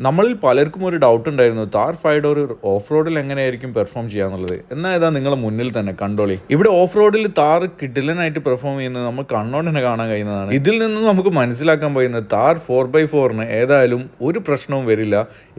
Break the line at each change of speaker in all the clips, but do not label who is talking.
നമ്മളിൽ പലർക്കും ഒരു ഡൗട്ട് ഉണ്ടായിരുന്നു താർ 5 ഡോർ ഓഫ് റോഡിൽ എങ്ങനെയായിരിക്കും പെർഫോം ചെയ്യാന്നുള്ളത്. എന്നാൽ ഇതാ നിങ്ങളെ മുന്നിൽ തന്നെ കണ്ടോളി. ഇവിടെ ഓഫ് റോഡിൽ താർ കിടിലനായിട്ട് പെർഫോം ചെയ്യുന്നത് നമ്മൾ കണ്ണോണ്ട് തന്നെ കാണാൻ കഴിയുന്നതാണ്. ഇതിൽ നിന്നും നമുക്ക് മനസ്സിലാക്കാൻ കഴിയുന്നത് താർ 4x4 ഏതായാലും ഒരു പ്രശ്നവും വരില്ല.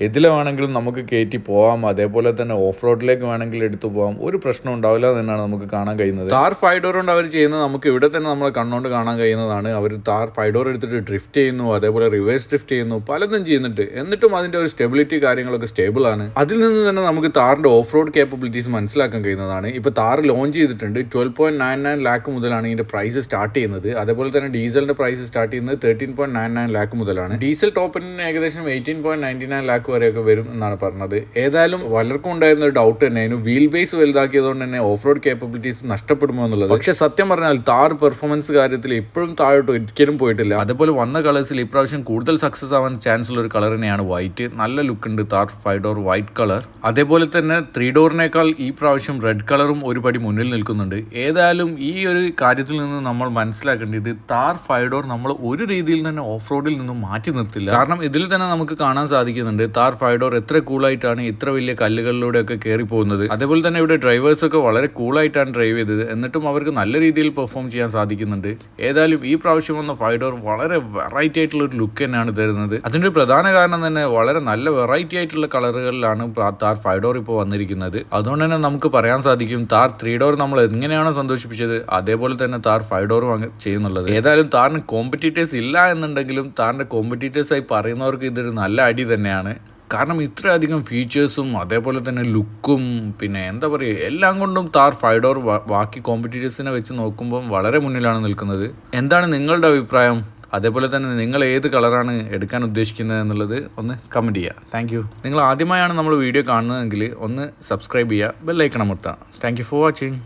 എതിലെ വേണമെങ്കിലും നമുക്ക് കയറ്റി പോവാം, അതേപോലെ തന്നെ ഓഫ് റോഡിലേക്ക് വേണമെങ്കിൽ എടുത്തു പോകാം, ഒരു പ്രശ്നം ഉണ്ടാവില്ല എന്നാണ് നമുക്ക് കാണാൻ കഴിയുന്നത്. താർ 5 ഡോർ കൊണ്ട് അവർ ചെയ്യുന്നത് നമുക്ക് ഇവിടെ തന്നെ നമ്മളെ കണ്ണോണ്ട് കാണാൻ കഴിയുന്നതാണ്. അവർ താർ 5 ഡോർ എടുത്തിട്ട് ഡ്രിഫ്റ്റ് ചെയ്യുന്നു, അതേപോലെ റിവേഴ്സ് ഡ്രിഫ്റ്റ് ചെയ്യുന്നു, പലതും ചെയ്യുന്നുണ്ട്. എന്നിട്ടും അതിന്റെ ഒരു സ്റ്റെബിലിറ്റി കാര്യങ്ങളൊക്കെ സ്റ്റേബിൾ ആണ്. അതിൽ നിന്ന് തന്നെ നമുക്ക് താറിന്റെ ഓഫ് റോഡ് കേപ്പബിലിറ്റീസ് മനസ്സിലാക്കാൻ കഴിയുന്നതാണ്. ഇപ്പൊ താർ ലോഞ്ച് ചെയ്തിട്ടുണ്ട്. 12.99 ലാക്ക് മുതലാണ് ഇതിന്റെ പ്രൈസ് സ്റ്റാർട്ട് ചെയ്യുന്നത്. അതേപോലെ തന്നെ ഡീസലിന്റെ പ്രൈസ് സ്റ്റാർട്ട് ചെയ്യുന്നത് 13.99 ലാക്ക് മുതലാണ്. ഡീസൽ ടോപ്പിന് ഏകദേശം 18.99 ലാക്ക് വരെയൊക്കെ വരും എന്നാണ് പറഞ്ഞത്. ഏതായാലും പലർക്കും ഉണ്ടായിരുന്ന ഒരു ഡൗട്ട് തന്നെയായിരുന്നു വീൽ ബേസ് വലുതാക്കിയതുകൊണ്ട് തന്നെ ഓഫ് റോഡ് കേപ്പബിലിറ്റീസ് നഷ്ടപ്പെടുമോ എന്നുള്ളത്. പക്ഷെ സത്യം പറഞ്ഞാൽ താർ പെർഫോമൻസ് കാര്യത്തിൽ ഇപ്പോഴും താഴോട്ട് ഒരിക്കലും പോയിട്ടില്ല. അതേപോലെ വന്ന കളേഴ്സിൽ ഇപ്രാവശ്യം കൂടുതൽ സക്സസ് ആവാൻ ചാൻസ് ഉള്ള ഒരു കളർ തന്നെയാണ് വൈറ്റ്. നല്ല ലുക്ക് ഉണ്ട് താർ 5 ഡോർ വൈറ്റ് കളർ. അതേപോലെ തന്നെ 3 ഡോറിനേക്കാൾ ഈ പ്രാവശ്യം റെഡ് കളറും ഒരു പടി മുന്നിൽ നിൽക്കുന്നുണ്ട്. ഏതായാലും ഈ ഒരു കാര്യത്തിൽ നിന്ന് നമ്മൾ മനസ്സിലാക്കേണ്ടത് താർ 5 ഡോർ നമ്മൾ ഒരു രീതിയിൽ തന്നെ ഓഫ് റോഡിൽ നിന്നും മാറ്റി നിർത്തില്ല. കാരണം ഇതിൽ തന്നെ നമുക്ക് കാണാൻ സാധിക്കുന്നുണ്ട് താർ 5 ഡോർ എത്ര കൂളായിട്ടാണ് ഇത്ര വലിയ കല്ലുകളിലൂടെയൊക്കെ കയറി പോകുന്നത്. അതേപോലെ തന്നെ ഇവിടെ ഡ്രൈവേഴ്സൊക്കെ വളരെ കൂളായിട്ടാണ് ഡ്രൈവ് ചെയ്തത്. എന്നിട്ടും അവർക്ക് നല്ല രീതിയിൽ പെർഫോം ചെയ്യാൻ സാധിക്കുന്നുണ്ട്. ഏതായാലും ഈ പ്രാവശ്യം വന്ന 5 ഡോർ വളരെ വെറൈറ്റി ആയിട്ടുള്ള ഒരു ലുക്ക് തന്നെയാണ് തരുന്നത്. അതിൻ്റെ പ്രധാന കാരണം തന്നെ വളരെ നല്ല വെറൈറ്റി ആയിട്ടുള്ള കളറുകളിലാണ് താർ 5 ഡോർ ഇപ്പോൾ വന്നിരിക്കുന്നത്. അതുകൊണ്ട് തന്നെ നമുക്ക് പറയാൻ സാധിക്കും താർ 3 ഡോർ നമ്മൾ എങ്ങനെയാണോ സന്തോഷിപ്പിച്ചത് അതേപോലെ തന്നെ താർ 5 ഡോർ ചെയ്യുന്നുള്ളത്. ഏതായാലും താറിന് കോമ്പറ്റീറ്റേഴ്സ് ഇല്ല എന്നുണ്ടെങ്കിലും താറിന്റെ കോമ്പറ്റീറ്റേഴ്സായി പറയുന്നവർക്ക് ഇതൊരു നല്ല അടി തന്നെയാണ്. കാരണം ഇത്രയധികം ഫീച്ചേഴ്സും അതേപോലെ തന്നെ ലുക്കും പിന്നെ എന്താ പറയുക എല്ലാം കൊണ്ടും താർ 5 ഡോർ ബാക്കി കോമ്പറ്റീറ്റേഴ്സിനെ വെച്ച് നോക്കുമ്പോൾ വളരെ മുന്നിലാണ് നിൽക്കുന്നത്. എന്താണ് നിങ്ങളുടെ അഭിപ്രായം? അതേപോലെ തന്നെ നിങ്ങൾ ഏത് കളറാണ് എടുക്കാൻ ഉദ്ദേശിക്കുന്നത് എന്നുള്ളത് ഒന്ന് കമൻറ്റ് ചെയ്യുക. Thank you. നിങ്ങൾ ആദ്യമായാണ് നമ്മൾ വീഡിയോ കാണുന്നതെങ്കിൽ ഒന്ന് സബ്സ്ക്രൈബ് ചെയ്യുക, ബെല്ലൈക്കൺ അമർത്തുക. Thank you for watching.